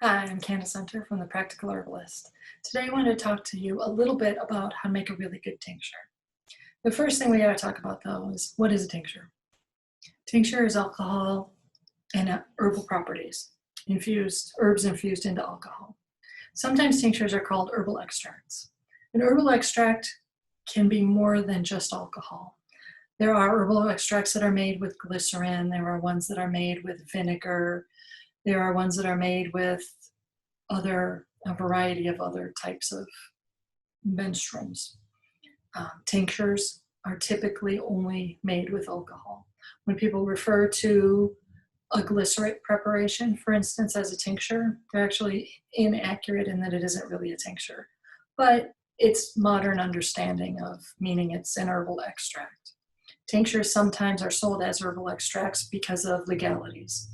Hi, I'm Candace Hunter from the Practical Herbalist. Today I want to talk to you a little bit about how to make a really good tincture. The first thing we got to talk about though is what is a tincture? Tincture is alcohol and herbal properties, herbs infused into alcohol. Sometimes tinctures are called herbal extracts. An herbal extract can be more than just alcohol. There are herbal extracts that are made with glycerin. There are ones that are made with vinegar. There are ones that are made with a variety of other types of menstruums. Tinctures are typically only made with alcohol. When people refer to a glycerate preparation, for instance, as a tincture, they're actually inaccurate in that it isn't really a tincture, but it's modern understanding of meaning it's an herbal extract. Tinctures sometimes are sold as herbal extracts because of legalities.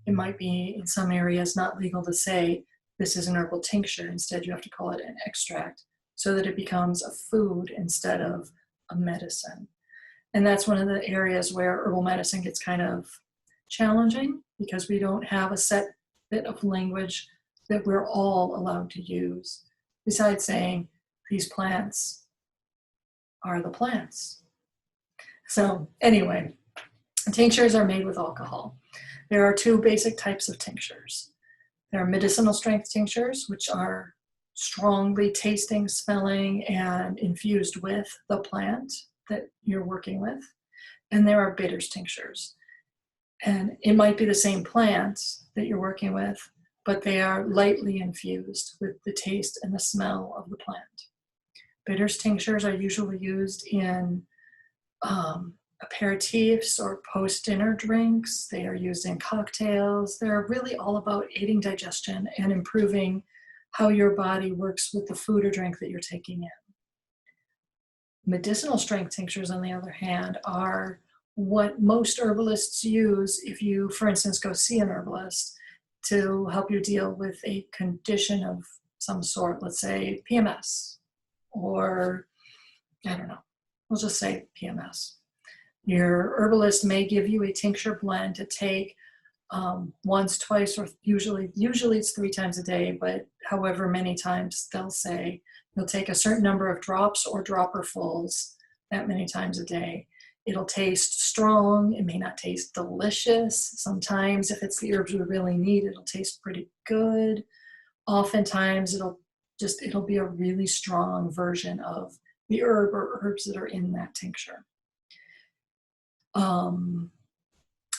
It might be in some areas not legal to say this is an herbal tincture. Instead, you have to call it an extract so that it becomes a food instead of a medicine. And that's one of the areas where herbal medicine gets kind of challenging because we don't have a set bit of language that we're all allowed to use, besides saying these plants are the plants. So anyway, tinctures are made with alcohol. There are two basic types of tinctures. There are medicinal strength tinctures, which are strongly tasting, smelling, and infused with the plant that you're working with. And there are bitters tinctures. And it might be the same plant that you're working with, but they are lightly infused with the taste and the smell of the plant. Bitters tinctures are usually used in aperitifs or post-dinner drinks. They are used in cocktails. They're really all about aiding digestion and improving how your body works with the food or drink that you're taking in. Medicinal strength tinctures, on the other hand, are what most herbalists use if you, for instance, go see an herbalist to help you deal with a condition of some sort, let's say PMS, or I don't know, we'll just say PMS. Your herbalist may give you a tincture blend to take once, twice, or usually it's 3 times a day, but however many times they'll say you'll take a certain number of drops or dropperfuls that many times a day. It'll taste strong. It may not taste delicious. Sometimes if it's the herbs we really need, it'll taste pretty good. Oftentimes it'll be a really strong version of the herb or herbs that are in that tincture.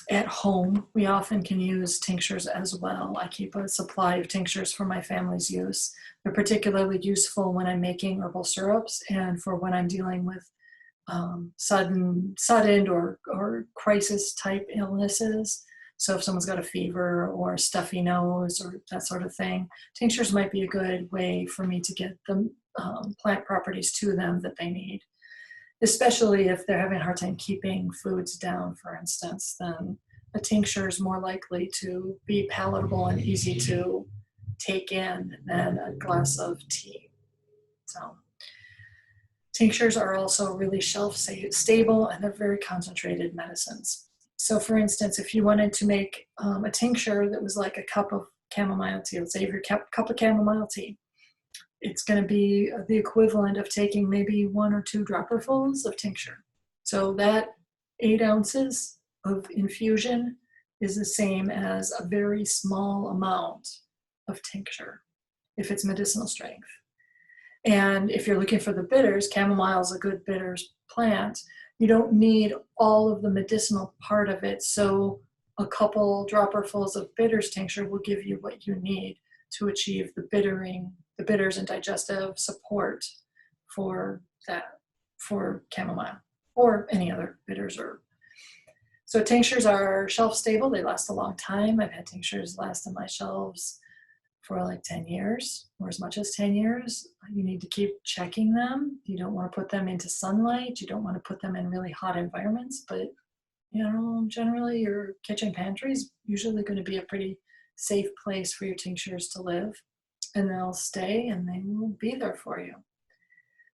At home, we often can use tinctures as well. I keep a supply of tinctures for my family's use. They're particularly useful when I'm making herbal syrups and for when I'm dealing with sudden or crisis type illnesses. So if someone's got a fever or a stuffy nose or that sort of thing, tinctures might be a good way for me to get the plant properties to them that they need. Especially if they're having a hard time keeping foods down, for instance, then a tincture is more likely to be palatable and easy to take in than a glass of tea. So tinctures are also really shelf stable and they're very concentrated medicines. So for instance, if you wanted to make a tincture that was like a cup of chamomile tea, let's say you have your cup of chamomile tea, it's going to be the equivalent of taking maybe 1 or 2 dropperfuls of tincture. So that 8 ounces of infusion is the same as a very small amount of tincture if it's medicinal strength. And if you're looking for the bitters, chamomile is a good bitters plant. You don't need all of the medicinal part of it. So a couple dropperfuls of bitters tincture will give you what you need to achieve the bitters and digestive support for chamomile or any other bitters herb. So tinctures are shelf stable. They last a long time. I've had tinctures last on my shelves for like 10 years or as much as 10 years. You need to keep checking them. You don't want to put them into sunlight. You don't want to put them in really hot environments, but generally your kitchen pantry is usually going to be a pretty safe place for your tinctures to live, and they'll stay and they will be there for you.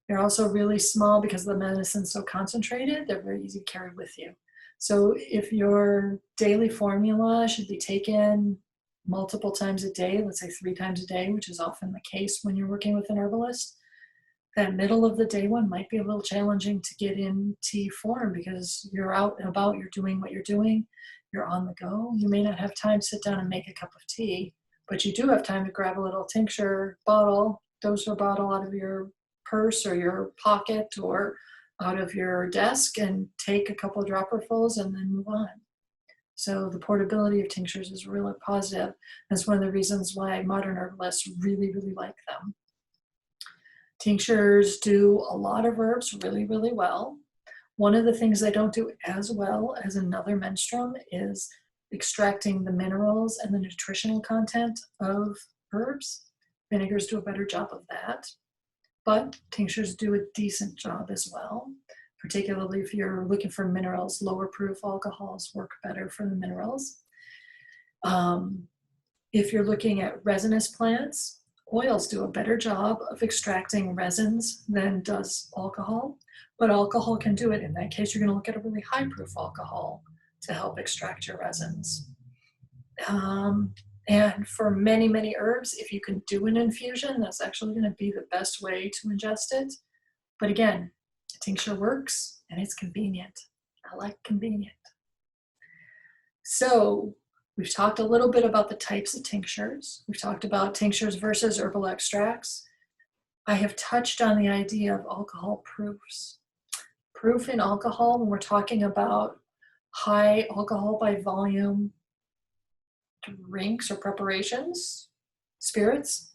They're also really small because the medicine's so concentrated, they're very easy to carry with you. So if your daily formula should be taken multiple times a day, let's say 3 times a day, which is often the case when you're working with an herbalist, that middle of the day one might be a little challenging to get in tea form because you're out and about, you're doing what you're doing, you're on the go. You may not have time to sit down and make a cup of tea, but you do have time to grab a little tincture bottle, doser bottle out of your purse or your pocket or out of your desk and take a couple of dropperfuls and then move on. So the portability of tinctures is really positive. That's one of the reasons why modern herbalists really, really like them. Tinctures do a lot of herbs really, really well. One of the things they don't do as well as another menstruum is extracting the minerals and the nutritional content of herbs. Vinegars do a better job of that, but tinctures do a decent job as well, particularly if you're looking for minerals. Lower proof alcohols work better for the minerals. If you're looking at resinous plants, oils do a better job of extracting resins than does alcohol, but alcohol can do it. In that case, you're going to look at a really high proof alcohol to help extract your resins. And for many, many herbs, if you can do an infusion, that's actually going to be the best way to ingest it. But again, a tincture works and it's convenient. I like convenient. So we've talked a little bit about the types of tinctures. We've talked about tinctures versus herbal extracts. I have touched on the idea of alcohol proofs. Proof in alcohol, when we're talking about high alcohol by volume drinks or preparations, spirits,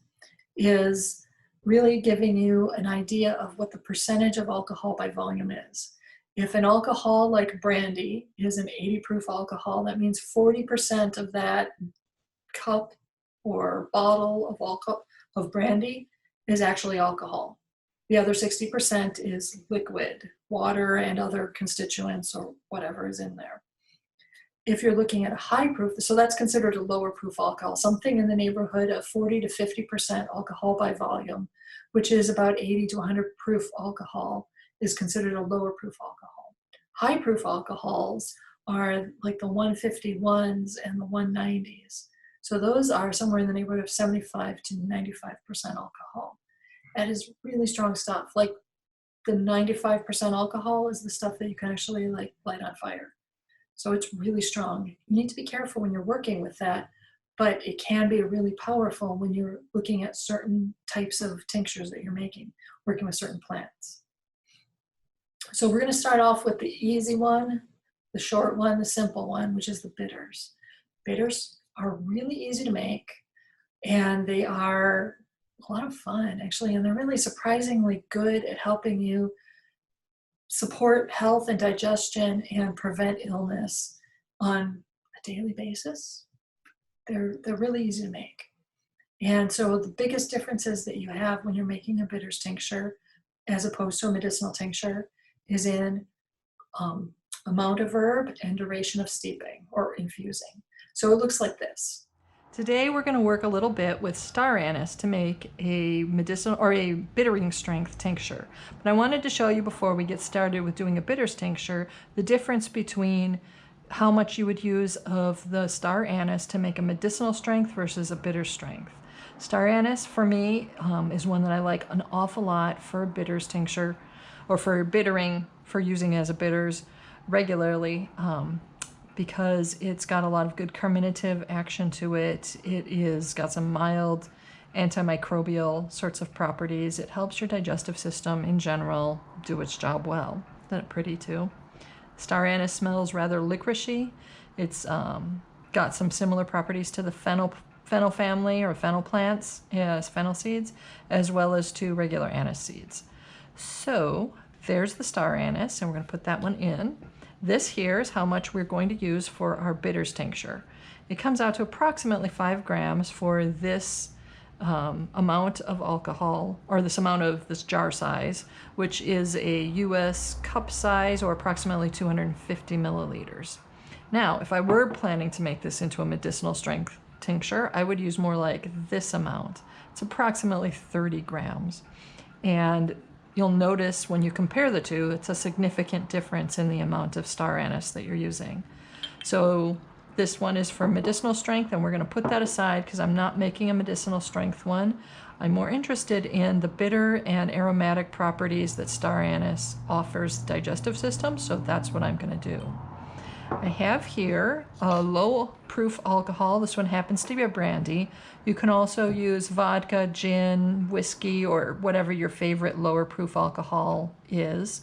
is really giving you an idea of what the percentage of alcohol by volume is. If an alcohol like brandy is an 80 proof alcohol, that means 40% of that cup or bottle of brandy is actually alcohol. The other 60% is liquid, water and other constituents or whatever is in there. If you're looking at a high proof, so that's considered a lower proof alcohol, something in the neighborhood of 40 to 50% alcohol by volume, which is about 80 to 100 proof alcohol, is considered a lower proof alcohol. High proof alcohols are like the 151s and the 190s. So those are somewhere in the neighborhood of 75 to 95% alcohol. That is really strong stuff. Like the 95% alcohol is the stuff that you can actually like light on fire. So it's really strong. You need to be careful when you're working with that, but it can be really powerful when you're looking at certain types of tinctures that you're making, working with certain plants. So we're going to start off with the easy one, the short one, the simple one, which is the bitters. Bitters are really easy to make, and they are a lot of fun, actually, and they're really surprisingly good at helping you support health and digestion and prevent illness on a daily basis. They're really easy to make. And so the biggest differences that you have when you're making a bitters tincture as opposed to a medicinal tincture is in amount of herb and duration of steeping or infusing. So it looks like this. Today we're going to work a little bit with star anise to make a medicinal or a bittering strength tincture. But I wanted to show you before we get started with doing a bitters tincture the difference between how much you would use of the star anise to make a medicinal strength versus a bitter strength. Star anise for me is one that I like an awful lot for a bitters tincture or for bittering, for using as a bitters regularly. Because it's got a lot of good carminative action to it. It is got some mild antimicrobial sorts of properties. It helps your digestive system in general do its job well. Isn't it pretty too? Star anise smells rather licoricey. It's got some similar properties to the fennel family or fennel plants, yes, fennel seeds, as well as to regular anise seeds. So there's the star anise, and we're going to put that one in. This here is how much we're going to use for our bitters tincture. It comes out to approximately 5 grams for this amount of alcohol, or this amount of this jar size, which is a US cup size or approximately 250 milliliters. Now, if I were planning to make this into a medicinal strength tincture, I would use more like this amount. It's approximately 30 grams. And you'll notice when you compare the two, it's a significant difference in the amount of star anise that you're using. So This one is for medicinal strength, and we're going to put that aside because I'm not making a medicinal strength one. I'm more interested in the bitter and aromatic properties that star anise offers the digestive system, so that's what I'm going to do. I have here a low proof alcohol. This one happens to be a brandy. You can also use vodka, gin, whiskey, or whatever your favorite lower proof alcohol is.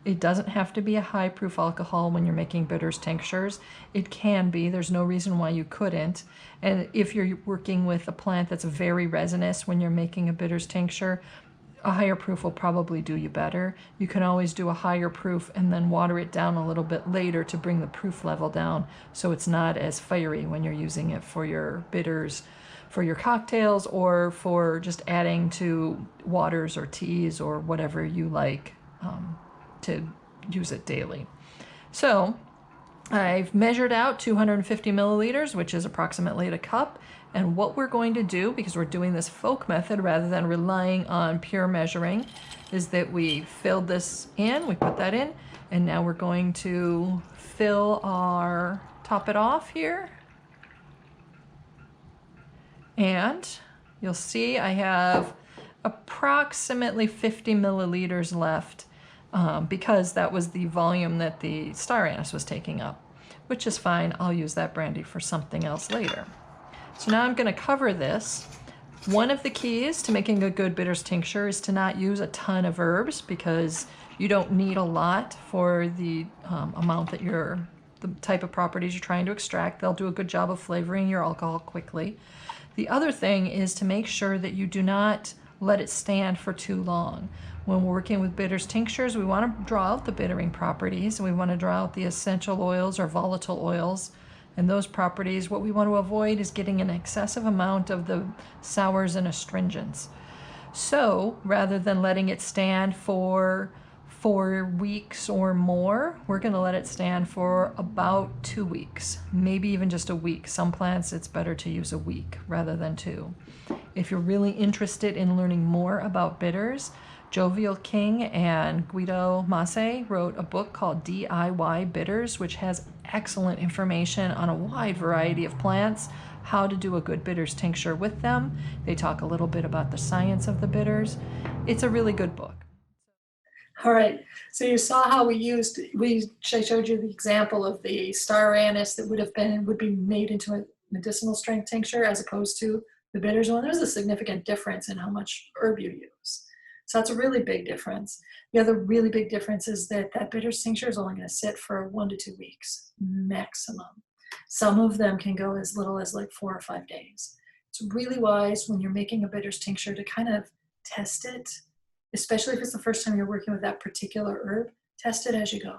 It doesn't have to be a high proof alcohol when you're making bitters tinctures. It can be, there's no reason why you couldn't. And if you're working with a plant that's very resinous when you're making a bitters tincture, a higher proof will probably do you better. You can always do a higher proof and then water it down a little bit later to bring the proof level down so it's not as fiery when you're using it for your bitters, for your cocktails, or for just adding to waters or teas or whatever you like to use it daily. So I've measured out 250 milliliters, which is approximately a cup. And what we're going to do, because we're doing this folk method rather than relying on pure measuring, is that we filled this in, we put that in, and now we're going to top it off here. And you'll see I have approximately 50 milliliters left because that was the volume that the star anise was taking up, which is fine. I'll use that brandy for something else later. So now I'm going to cover this. One of the keys to making a good bitters tincture is to not use a ton of herbs because you don't need a lot for the amount that the type of properties you're trying to extract. They'll do a good job of flavoring your alcohol quickly. The other thing is to make sure that you do not let it stand for too long. When we're working with bitters tinctures, we want to draw out the bittering properties, and we want to draw out the essential oils or volatile oils. And those properties, what we want to avoid is getting an excessive amount of the sours and astringents. So rather than letting it stand for 4 weeks or more, we're going to let it stand for about 2 weeks, maybe even just a week. Some plants, it's better to use a week rather than 2. If you're really interested in learning more about bitters, Jovial King and Guido Masse wrote a book called DIY Bitters, which has excellent information on a wide variety of plants, how to do a good bitters tincture with them. They talk a little bit about the science of the bitters. It's a really good book. All right, so you saw how I showed you the example of the star anise that would be made into a medicinal strength tincture as opposed to the bitters one. There's a significant difference in how much herb you use. So that's a really big difference. The other really big difference is that bitters tincture is only going to sit for 1 to 2 weeks maximum. Some of them can go as little as like 4 or 5 days. It's really wise when you're making a bitters tincture to kind of test it, especially if it's the first time you're working with that particular herb. Test it as you go.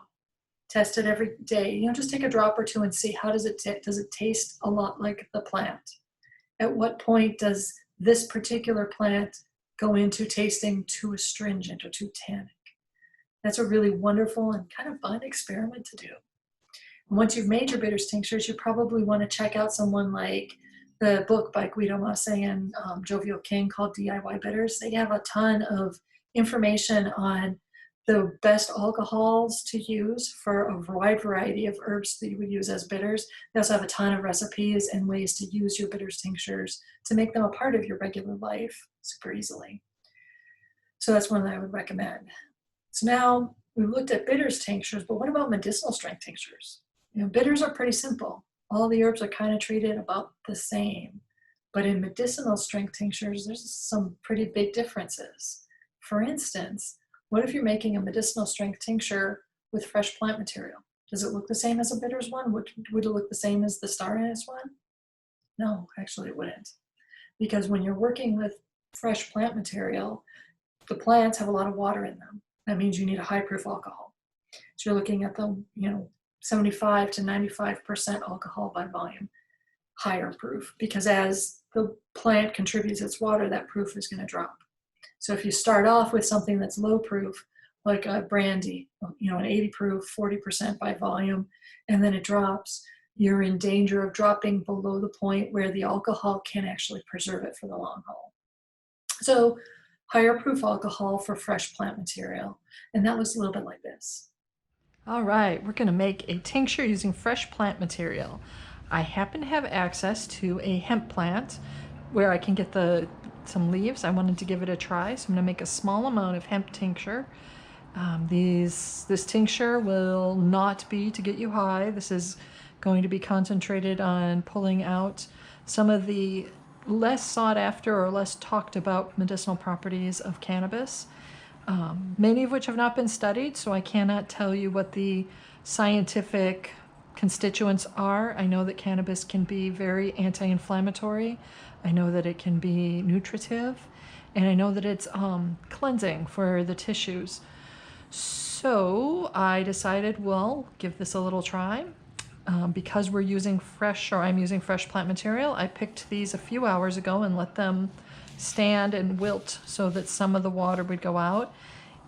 Test it every day. Just take a drop or two and see how does it taste a lot like the plant. At what point does this particular plant go into tasting too astringent or too tannic? That's a really wonderful and kind of fun experiment to do. And once you've made your bitters tinctures, you probably want to check out someone like the book by Guido Masse and Jovial King called DIY Bitters. They have a ton of information on the best alcohols to use for a wide variety of herbs that you would use as bitters. They also have a ton of recipes and ways to use your bitters tinctures to make them a part of your regular life super easily. So that's one that I would recommend. So now we've looked at bitters tinctures, but what about medicinal strength tinctures? Bitters are pretty simple. All the herbs are kind of treated about the same. But in medicinal strength tinctures, there's some pretty big differences. For instance, what if you're making a medicinal strength tincture with fresh plant material? Does it look the same as a bitters one? Would it look the same as the star anise one? No, actually it wouldn't. Because when you're working with fresh plant material, the plants have a lot of water in them. That means you need a high proof alcohol. So you're looking at the 75 to 95% alcohol by volume, higher proof, because as the plant contributes its water, that proof is going to drop. So if you start off with something that's low proof, like a brandy, an 80 proof, 40% by volume, and then it drops, you're in danger of dropping below the point where the alcohol can actually preserve it for the long haul. So higher proof alcohol for fresh plant material. And that looks a little bit like this. All right, we're going to make a tincture using fresh plant material. I happen to have access to a hemp plant where I can get some leaves. I wanted to give it a try, so I'm going to make a small amount of hemp tincture. This tincture will not be to get you high. This is going to be concentrated on pulling out some of the less sought after or less talked about medicinal properties of cannabis, many of which have not been studied, so I cannot tell you what the scientific constituents are. I know that cannabis can be very anti-inflammatory. I know that it can be nutritive, and I know that it's cleansing for the tissues. So I decided, well, give this a little try. Because I'm using fresh plant material, I picked these a few hours ago and let them stand and wilt so that some of the water would go out.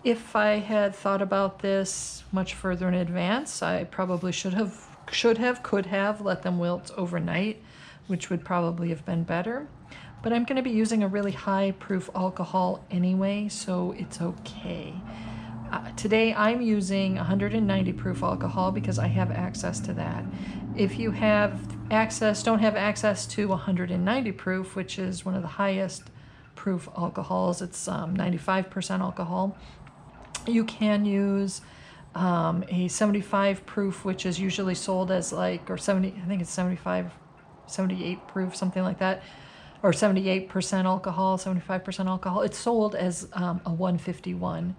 If I had thought about this much further in advance, I probably could have let them wilt overnight, which would probably have been better. But I'm going to be using a really high proof alcohol anyway, so it's okay. Today I'm using 190 proof alcohol because I have access to that. If you don't have access to 190 proof, which is one of the highest proof alcohols, it's 95% alcohol, you can use a 75 proof, which is usually sold as or 70, I think it's 75, 78 proof, something like that, or 78% alcohol, 75% alcohol. It's sold as a 151.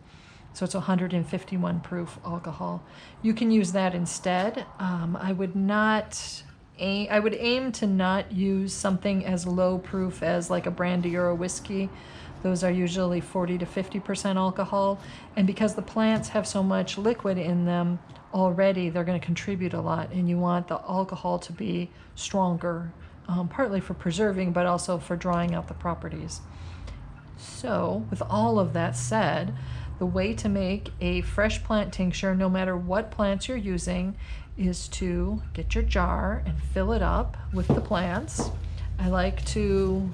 So it's 151 proof alcohol. You can use that instead. I would aim to not use something as low proof as like a brandy or a whiskey. Those are usually 40 to 50% alcohol. And because the plants have so much liquid in them already, they're going to contribute a lot. And you want the alcohol to be stronger, partly for preserving, but also for drawing out the properties. So with all of that said, the way to make a fresh plant tincture, no matter what plants you're using, is to get your jar and fill it up with the plants. I like to,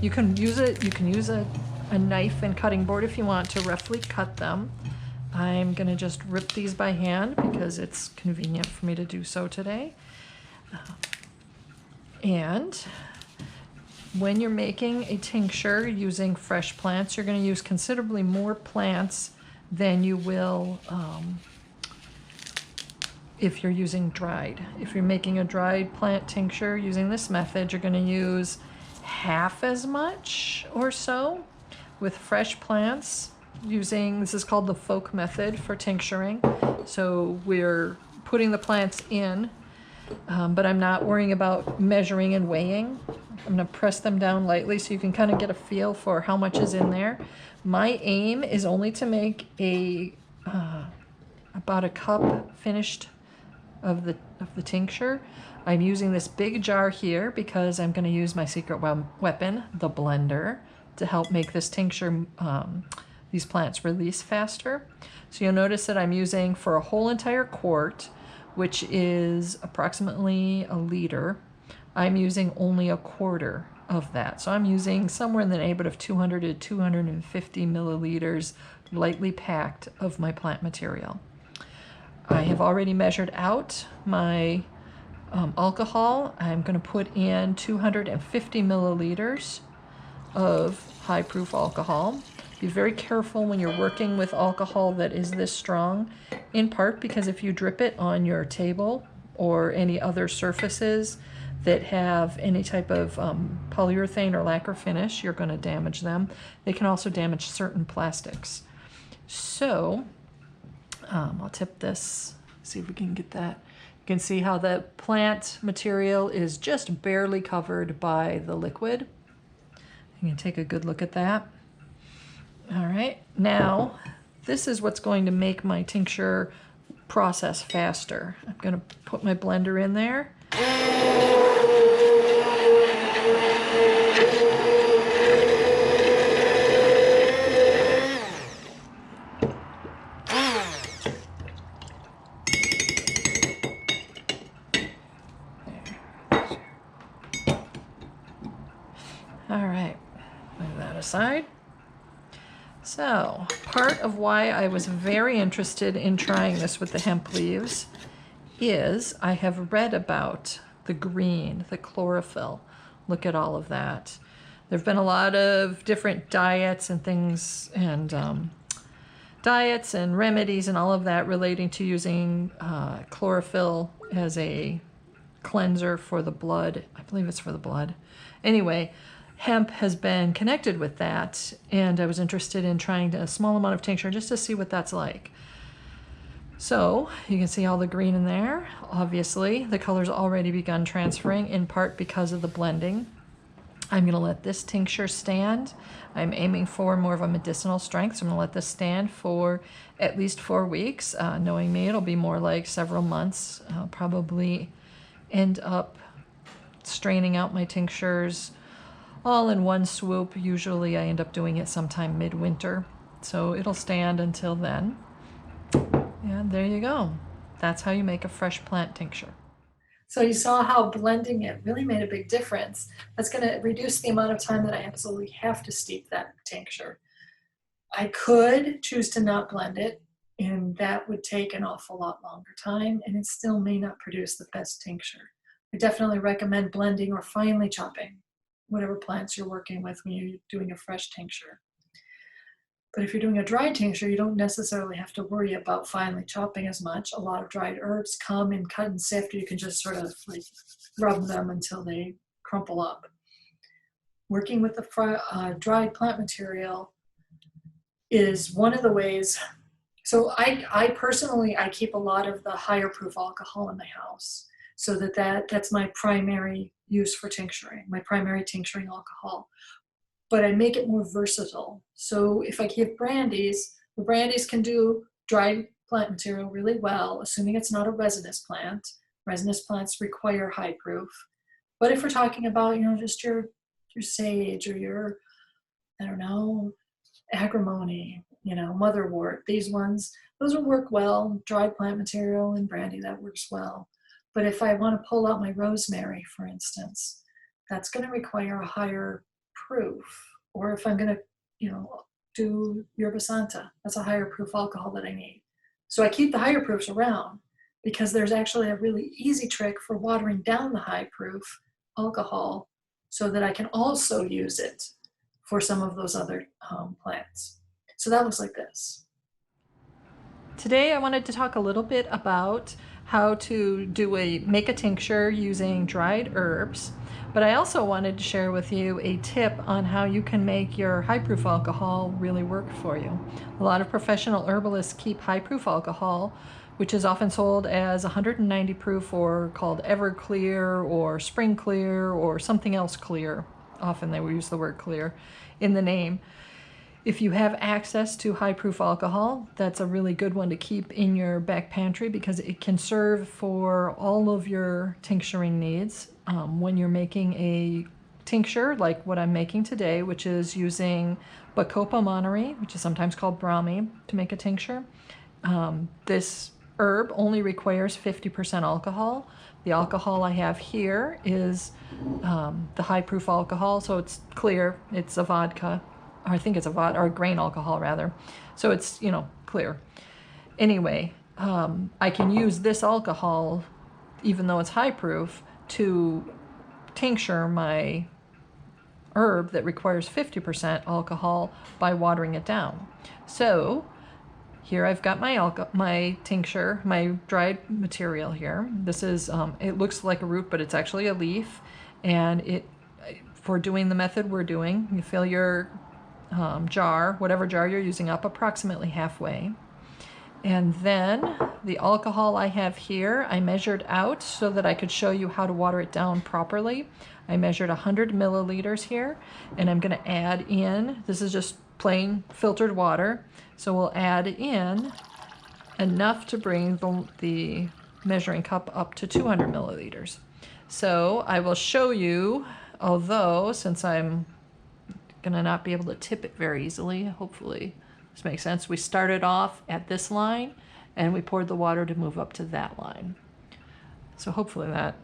you can use a knife and cutting board if you want to roughly cut them. I'm gonna just rip these by hand because it's convenient for me to do so today. And when you're making a tincture using fresh plants, you're going to use considerably more plants than you will if you're using dried. If you're making a dried plant tincture using this method, you're going to use half as much or so. With fresh plants, this is called the folk method for tincturing. So we're putting the plants in, but I'm not worrying about measuring and weighing. I'm going to press them down lightly so you can kind of get a feel for how much is in there. My aim is only to make about a cup finished of the tincture. I'm using this big jar here because I'm going to use my secret weapon, the blender, to help make this tincture, these plants release faster. So you'll notice that I'm using, for a whole entire quart, which is approximately a liter, I'm using only a quarter of that. So I'm using somewhere in the neighborhood of 200 to 250 milliliters lightly packed of my plant material. I have already measured out my alcohol. I'm going to put in 250 milliliters of high proof alcohol. Be very careful when you're working with alcohol that is this strong, in part because if you drip it on your table or any other surfaces that have any type of polyurethane or lacquer finish, you're going to damage them. They can also damage certain plastics. So I'll tip this, see if we can get that. You can see how the plant material is just barely covered by the liquid. You can take a good look at that. All right, now this is what's going to make my tincture process faster. I'm going to put my blender in there. All right, move that aside. So, part of why I was very interested in trying this with the hemp leaves is I have read about the green, the chlorophyll. Look at all of that. There have been a lot of different diets and things, and diets and remedies and all of that relating to using chlorophyll as a cleanser for the blood. I believe it's for the blood. Anyway, hemp has been connected with that, and I was interested in trying a small amount of tincture just to see what that's like. So you can see all the green in there. Obviously, the color's already begun transferring, in part because of the blending. I'm going to let this tincture stand. I'm aiming for more of a medicinal strength, so I'm going to let this stand for at least 4 weeks. Knowing me, it'll be more like several months. I'll probably end up straining out my tinctures all in one swoop. Usually I end up doing it sometime midwinter, so it'll stand until then. And there you go. That's how you make a fresh plant tincture. So you saw how blending it really made a big difference. That's going to reduce the amount of time that I absolutely have to steep that tincture. I could choose to not blend it, and that would take an awful lot longer time, and it still may not produce the best tincture. I definitely recommend blending or finely chopping whatever plants you're working with when you're doing a fresh tincture. But if you're doing a dried tincture, you don't necessarily have to worry about finely chopping as much. A lot of dried herbs come in cut and sift. You can just sort of like rub them until they crumple up. Working with the dried plant material is one of the ways. So I personally keep a lot of the higher proof alcohol in my house, so that's my primary use for tincturing, my primary tincturing alcohol. But I make it more versatile. So if I keep brandies, the brandies can do dried plant material really well, assuming it's not a resinous plant. Resinous plants require high proof. But if we're talking about, just your sage or your, I don't know, agrimony, motherwort, these ones, those will work well. Dried plant material and brandy, that works well. But if I want to pull out my rosemary, for instance, that's going to require a higher proof. Or if I'm going to, do yerba santa, that's a higher proof alcohol that I need. So I keep the higher proofs around because there's actually a really easy trick for watering down the high proof alcohol so that I can also use it for some of those other plants. So that looks like this. Today I wanted to talk a little bit about how to make a tincture using dried herbs, but I also wanted to share with you a tip on how you can make your high proof alcohol really work for you. A lot of professional herbalists keep high proof alcohol, which is often sold as 190 proof or called Everclear or Spring Clear or something else clear. Often they will use the word clear in the name. If you have access to high proof alcohol, that's a really good one to keep in your back pantry because it can serve for all of your tincturing needs. When you're making a tincture like what I'm making today, which is using Bacopa monterey, which is sometimes called Brahmi, to make a tincture. This herb only requires 50% alcohol. The alcohol I have here is the high proof alcohol, so it's clear, it's a vodka. I think it's a vodka, or grain alcohol rather. So it's, clear. Anyway, I can use this alcohol, even though it's high proof, to tincture my herb that requires 50% alcohol by watering it down. So here I've got my tincture, my dried material here. This is, it looks like a root, but it's actually a leaf. And for doing the method we're doing, you fill your jar, whatever jar you're using, up approximately halfway. And then the alcohol I have here, I measured out so that I could show you how to water it down properly. I measured 100 milliliters here, and I'm going to add in, this is just plain filtered water, so we'll add in enough to bring the measuring cup up to 200 milliliters. So I will show you, although since I'm gonna not be able to tip it very easily, hopefully this makes sense. We started off at this line and we poured the water to move up to that line. So hopefully that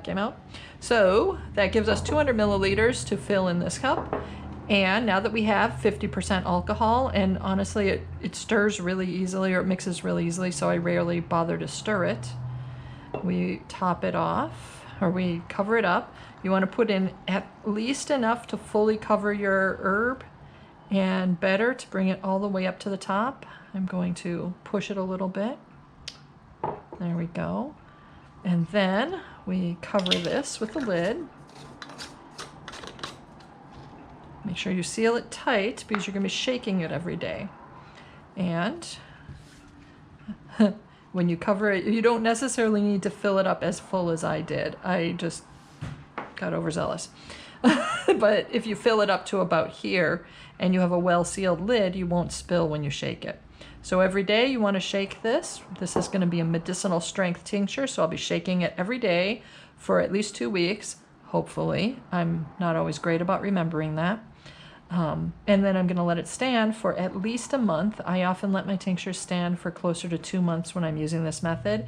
came out. So that gives us 200 milliliters to fill in this cup. And now that we have 50% alcohol, and honestly it stirs really easily, or it mixes really easily, so I rarely bother to stir it. we top it off, or we cover it up. You want to put in at least enough to fully cover your herb, and better to bring it all the way up to the top. I'm going to push it a little bit. There we go. And then we cover this with the lid. Make sure you seal it tight because you're going to be shaking it every day. And when you cover it, you don't necessarily need to fill it up as full as I did. I just got overzealous. But if you fill it up to about here and you have a well-sealed lid, you won't spill when you shake it. So every day you want to shake this. This is going to be a medicinal strength tincture, so I'll be shaking it every day for at least 2 weeks, hopefully. I'm not always great about remembering that. And then I'm going to let it stand for at least a month. I often let my tinctures stand for closer to 2 months when I'm using this method.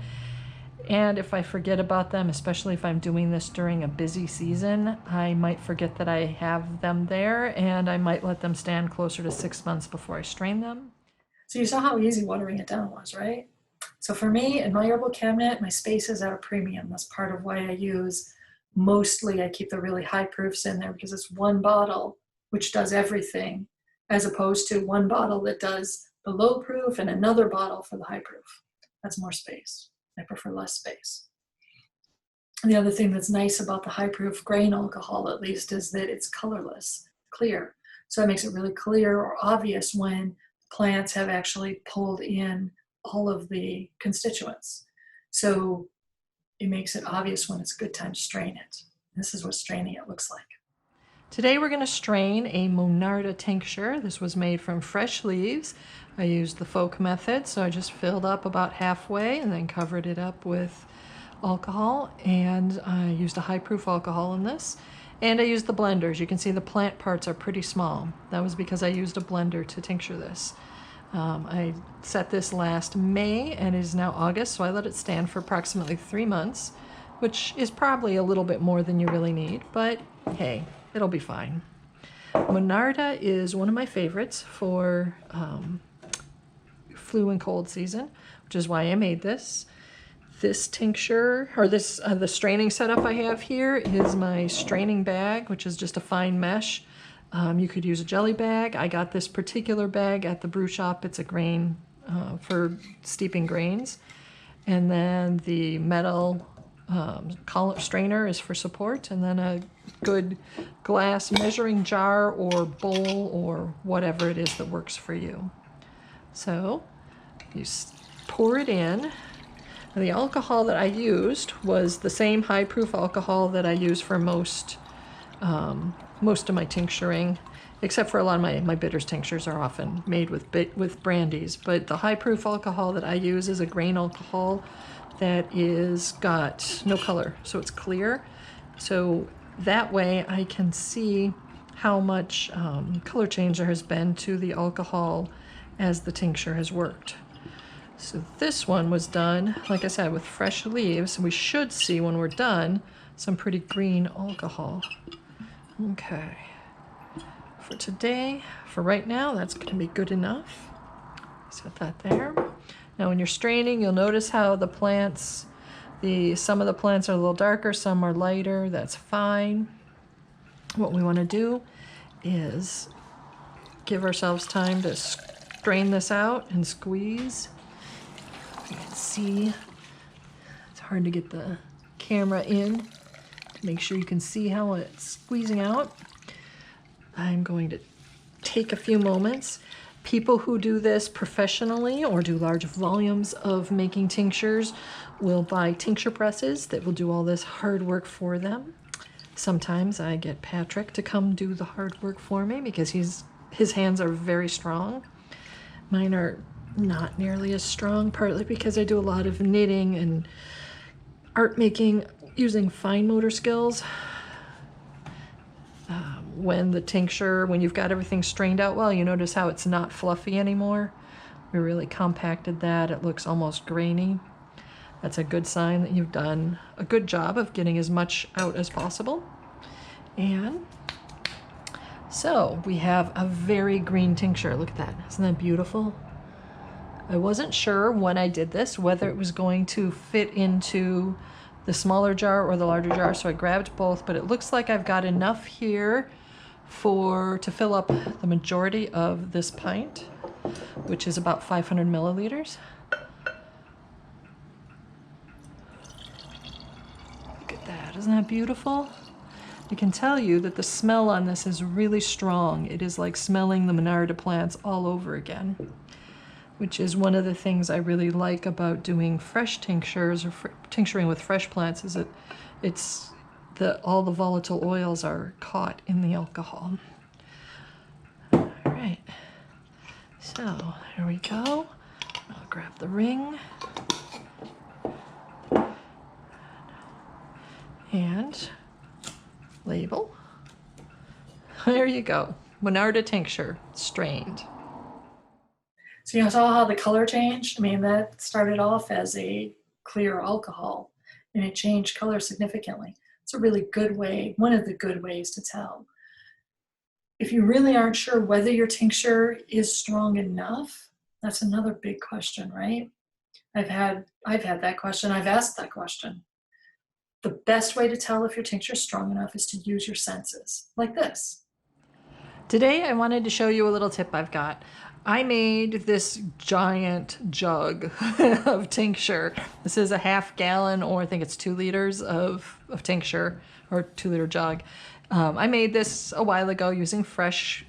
And if I forget about them, especially if I'm doing this during a busy season, I might forget that I have them there, and I might let them stand closer to 6 months before I strain them. So you saw how easy watering it down was, right? So for me, in my herbal cabinet, my space is at a premium. That's part of why I keep the really high proofs in there, because it's one bottle which does everything, as opposed to one bottle that does the low proof and another bottle for the high proof. That's more space. I prefer less space. And the other thing that's nice about the high proof grain alcohol, at least, is that it's colorless, clear. So it makes it really clear or obvious when plants have actually pulled in all of the constituents. So it makes it obvious when it's a good time to strain it. This is what straining it looks like. Today we're going to strain a Monarda tincture. This was made from fresh leaves. I used the folk method, so I just filled up about halfway and then covered it up with alcohol, and I used a high proof alcohol in this. And I used the blenders. You can see the plant parts are pretty small. That was because I used a blender to tincture this. I set this last May and it is now August, so I let it stand for approximately 3 months, which is probably a little bit more than you really need, but hey, it'll be fine. Monarda is one of my favorites for flu and cold season, which is why I made this. This tincture, or this the straining setup I have here is my straining bag, which is just a fine mesh. You could use a jelly bag. I got this particular bag at the brew shop. It's a grain for steeping grains. And then the metal strainer is for support, and then a good glass measuring jar or bowl or whatever it is that works for you. So you pour it in. And the alcohol that I used was the same high proof alcohol that I use for most of my tincturing, except for a lot of my bitters tinctures are often made with brandies. But the high proof alcohol that I use is a grain alcohol that is got no color, so it's clear. So that way I can see how much color change there has been to the alcohol as the tincture has worked. So this one was done, like I said, with fresh leaves. We should see when we're done some pretty green alcohol. Okay. For today, for right now, that's going to be good enough. Set that there. Now when you're straining, you'll notice how the plants, some of the plants are a little darker, some are lighter. That's fine. What we want to do is give ourselves time to strain this out and squeeze. You can see, it's hard to get the camera in. Make sure you can see how it's squeezing out. I'm going to take a few moments. People who do this professionally or do large volumes of making tinctures will buy tincture presses that will do all this hard work for them. Sometimes I get Patrick to come do the hard work for me because his hands are very strong. Mine are not nearly as strong, partly because I do a lot of knitting and art making using fine motor skills. When you've got everything strained out well, you notice how it's not fluffy anymore. We really compacted that. It looks almost grainy. That's a good sign that you've done a good job of getting as much out as possible. And so we have a very green tincture. Look at that. Isn't that beautiful? I wasn't sure when I did this whether it was going to fit into the smaller jar or the larger jar, so I grabbed both, but it looks like I've got enough here to fill up the majority of this pint, which is about 500 milliliters. Look at that, isn't that beautiful? I can tell you that the smell on this is really strong. It is like smelling the Monarda plants all over again, which is one of the things I really like about doing fresh tinctures or tincturing with fresh plants, is all the volatile oils are caught in the alcohol. All right, so here we go. I'll grab the ring. And label. There you go. Monarda tincture, strained. So you saw how the color changed? I mean, that started off as a clear alcohol and it changed color significantly. It's a really good way, one of the good ways to tell. If you really aren't sure whether your tincture is strong enough, that's another big question, right? I've had that question, I've asked that question. The best way to tell if your tincture is strong enough is to use your senses, like this. Today I wanted to show you a little tip I've got. I made this giant jug of tincture. This is a half gallon, or I think it's 2 liters of tincture, or 2-liter jug. I made this a while ago using fresh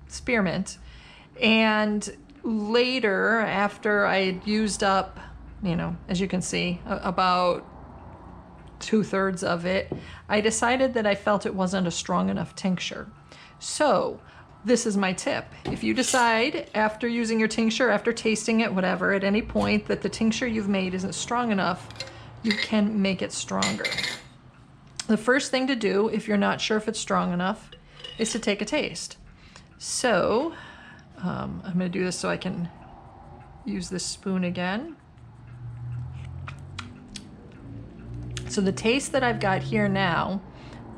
spearmint. And later, after I had used up, as you can see, about 2/3 of it, I decided that I felt it wasn't a strong enough tincture. So this is my tip. If you decide after using your tincture, after tasting it, whatever, at any point that the tincture you've made isn't strong enough, you can make it stronger. The first thing to do, if you're not sure if it's strong enough, is to take a taste. So I'm going to do this so I can use this spoon again. So the taste that I've got here now,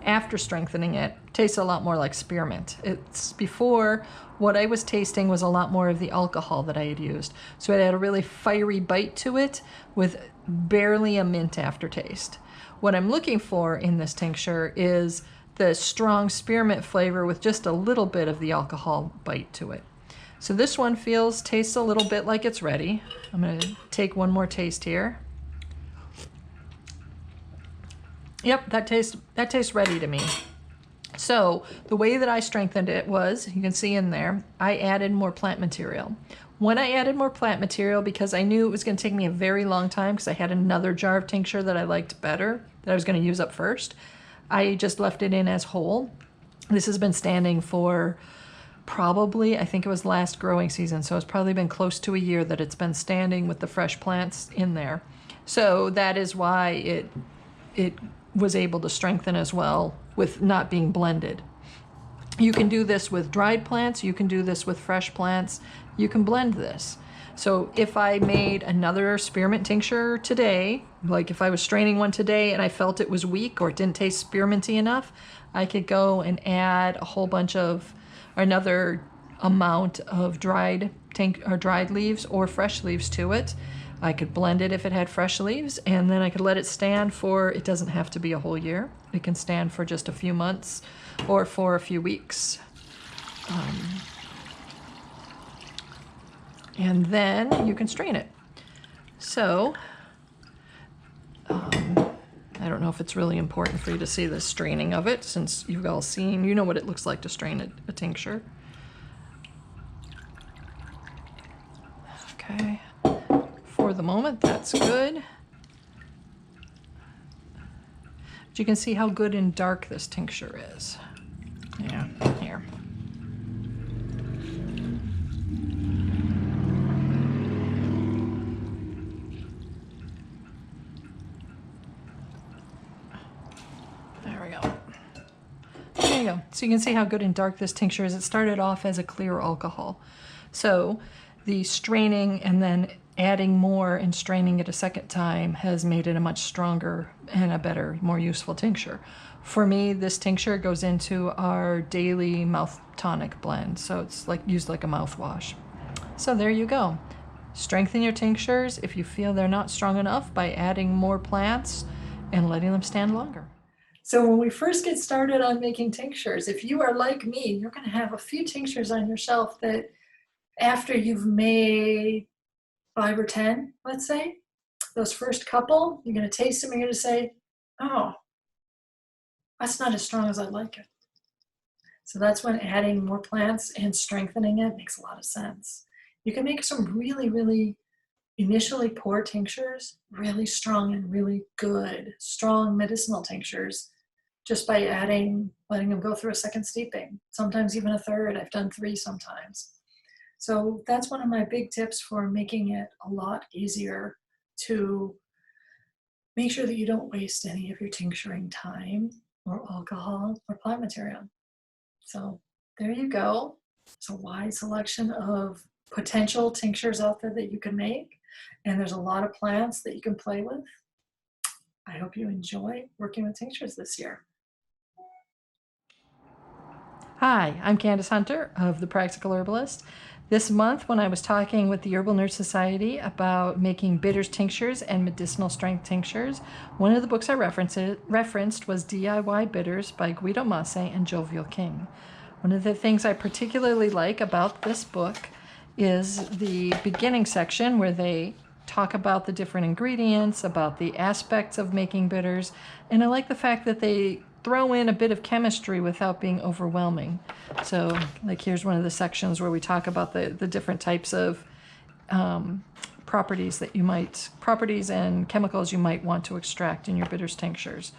after strengthening it, tastes a lot more like spearmint. It's before, what I was tasting was a lot more of the alcohol that I had used. So it had a really fiery bite to it with barely a mint aftertaste. What I'm looking for in this tincture is the strong spearmint flavor with just a little bit of the alcohol bite to it. So this one tastes a little bit like it's ready. I'm going to take one more taste here. Yep, that tastes ready to me. So the way that I strengthened it was, you can see in there, I added more plant material. When I added more plant material, because I knew it was going to take me a very long time, because I had another jar of tincture that I liked better, that I was going to use up first, I just left it in as whole. This has been standing for probably, I think it was last growing season, so it's probably been close to a year that it's been standing with the fresh plants in there. So that is why it was able to strengthen as well with not being blended. You can do this with dried plants, you can do this with fresh plants, you can blend this. So if I made another spearmint tincture today, like if I was straining one today and I felt it was weak or it didn't taste spearminty enough, I could go and add a whole bunch of, another amount of dried leaves or fresh leaves to it. I could blend it if it had fresh leaves, and then I could let it stand for, it doesn't have to be a whole year. It can stand for just a few months or for a few weeks. And then you can strain it. So, I don't know if it's really important for you to see the straining of it, since you've all seen, you know what it looks like to strain a tincture. Okay. For the moment, that's good. But you can see how good and dark this tincture is. Yeah, here. There we go. There you go. So you can see how good and dark this tincture is. It started off as a clear alcohol. So the straining and then adding more and straining it a second time has made it a much stronger and a better, more useful tincture. For me, this tincture goes into our daily mouth tonic blend, so it's like used like a mouthwash. So there you go. Strengthen your tinctures if you feel they're not strong enough by adding more plants and letting them stand longer. So when we first get started on making tinctures, if you are like me, you're going to have a few tinctures on your shelf that after you've made 5 or 10, let's say, those first couple, you're going to taste them, you're going to say, oh, that's not as strong as I like it. So that's when adding more plants and strengthening it makes a lot of sense. You can make some really, really initially poor tinctures really strong and really good, strong medicinal tinctures just by letting them go through a second steeping, sometimes even a third. I've done 3 sometimes. So that's one of my big tips for making it a lot easier to make sure that you don't waste any of your tincturing time or alcohol or plant material. So there you go. It's a wide selection of potential tinctures out there that you can make. And there's a lot of plants that you can play with. I hope you enjoy working with tinctures this year. Hi, I'm Candace Hunter of The Practical Herbalist. This month, when I was talking with the Herbal Nerd Society about making bitters tinctures and medicinal strength tinctures, one of the books I referenced was DIY Bitters by Guido Masse and Jovial King. One of the things I particularly like about this book is the beginning section where they talk about the different ingredients, about the aspects of making bitters, and I like the fact that they throw in a bit of chemistry without being overwhelming. So like here's one of the sections where we talk about the different types of properties and chemicals you might want to extract in your bitters tinctures.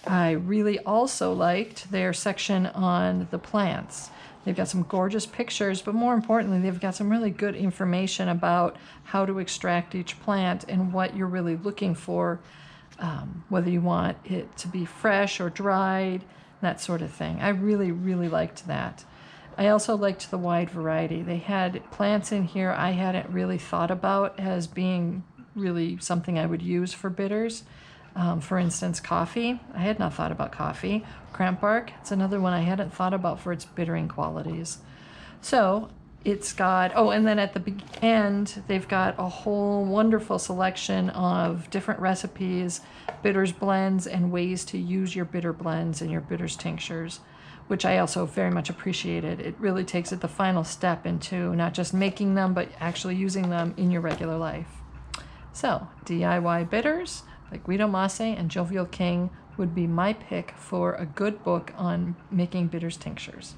I really also liked their section on the plants. They've got some gorgeous pictures, but more importantly, they've got some really good information about how to extract each plant and what you're really looking for, whether you want it to be fresh or dried, that sort of thing. I really, really liked that. I also liked the wide variety. They had plants in here I hadn't really thought about as being really something I would use for bitters. For instance, coffee. I had not thought about coffee. Cramp bark, it's another one I hadn't thought about for its bittering qualities. So it's got, oh, and then at the end, they've got a whole wonderful selection of different recipes, bitters blends, and ways to use your bitter blends in your bitters tinctures, which I also very much appreciated. It really takes it the final step into not just making them, but actually using them in your regular life. So, DIY Bitters by Guido Masse and Jovial King would be my pick for a good book on making bitters tinctures.